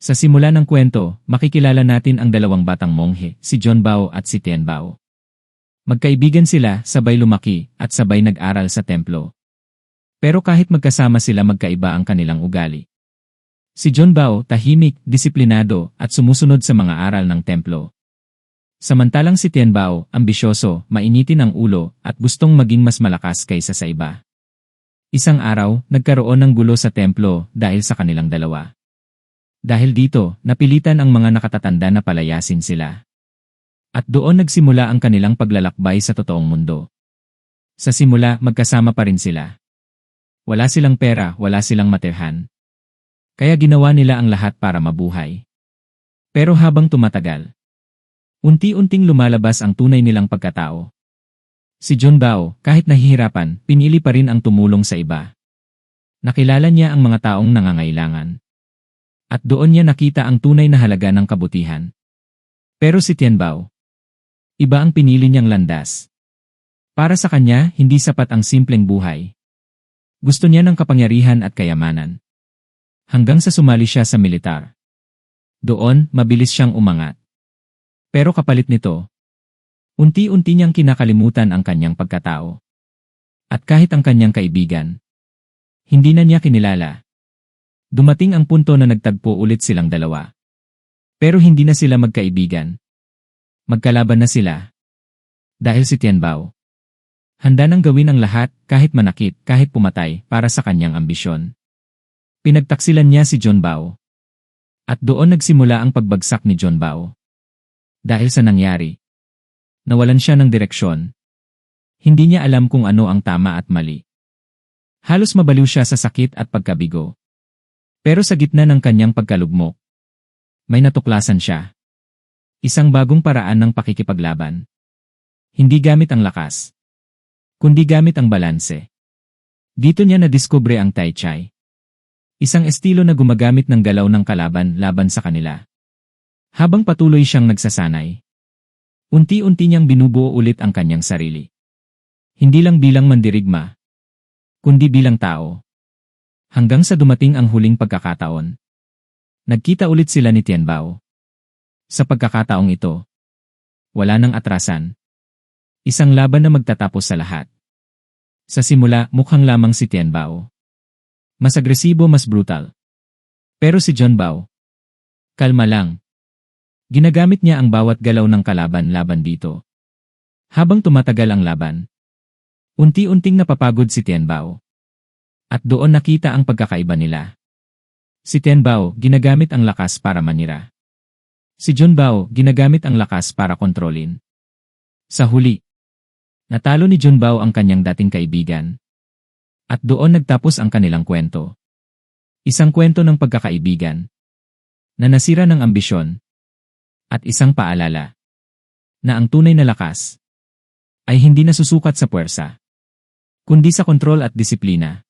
Sa simula ng kwento, makikilala natin ang dalawang batang monghe, si John Bao at si Tian Bao. Magkaibigan sila, sabay lumaki, at sabay nag-aral sa templo. Pero kahit magkasama sila, magkaiba ang kanilang ugali. Si John Bao, tahimik, disiplinado, at sumusunod sa mga aral ng templo. Samantalang si Tian Bao, ambisyoso, mainitin ang ulo, at gustong maging mas malakas kaysa sa iba. Isang araw, nagkaroon ng gulo sa templo dahil sa kanilang dalawa. Dahil dito, napilitan ang mga nakatatanda na palayasin sila. At doon nagsimula ang kanilang paglalakbay sa totoong mundo. Sa simula, magkasama pa rin sila. Wala silang pera, wala silang matirhan. Kaya ginawa nila ang lahat para mabuhay. Pero habang tumatagal, unti-unting lumalabas ang tunay nilang pagkatao. Si John Bao, kahit nahihirapan, pinili pa rin ang tumulong sa iba. Nakilala niya ang mga taong nangangailangan. At doon niya nakita ang tunay na halaga ng kabutihan. Pero si Tian Bao, iba ang pinili niyang landas. Para sa kanya, hindi sapat ang simpleng buhay. Gusto niya ng kapangyarihan at kayamanan. Hanggang sa sumali siya sa militar. Doon, mabilis siyang umangat. Pero kapalit nito, unti-unti niyang kinakalimutan ang kanyang pagkatao. At kahit ang kanyang kaibigan, hindi na niya kinilala. Dumating ang punto na nagtagpo ulit silang dalawa. Pero hindi na sila magkaibigan. Magkalaban na sila. Dahil si Tian Bao, handa nang gawin ang lahat, kahit manakit, kahit pumatay, para sa kanyang ambisyon. Pinagtaksilan niya si John Bao. At doon nagsimula ang pagbagsak ni John Bao. Dahil sa nangyari, nawalan siya ng direksyon. Hindi niya alam kung ano ang tama at mali. Halos mabaliw siya sa sakit at pagkabigo. Pero sa gitna ng kanyang pagkalugmok, may natuklasan siya. Isang bagong paraan ng pakikipaglaban. Hindi gamit ang lakas, kundi gamit ang balanse. Dito niya nadiskubre ang Tai Chi. Isang estilo na gumagamit ng galaw ng kalaban laban sa kanila. Habang patuloy siyang nagsasanay, unti-unti niyang binubuo ulit ang kanyang sarili. Hindi lang bilang mandirigma, kundi bilang tao. Hanggang sa dumating ang huling pagkakataon. Nagkita ulit sila ni Tian Bao. Sa pagkakataong ito, wala nang atrasan. Isang laban na magtatapos sa lahat. Sa simula, mukhang lamang si Tian Bao. Mas agresibo, mas brutal. Pero si John Bao, kalma lang. Ginagamit niya ang bawat galaw ng kalaban laban dito. Habang tumatagal ang laban, unti-unting napapagod si Tian Bao. At doon nakita ang pagkakaiba nila. Si Tian Bao, ginagamit ang lakas para manira. Si John Bao, ginagamit ang lakas para kontrolin. Sa huli, natalo ni John Bao ang kanyang dating kaibigan. At doon nagtapos ang kanilang kwento. Isang kwento ng pagkakaibigan, na nasira ng ambisyon, at isang paalala, na ang tunay na lakas, ay hindi nasusukat sa puwersa, kundi sa kontrol at disiplina.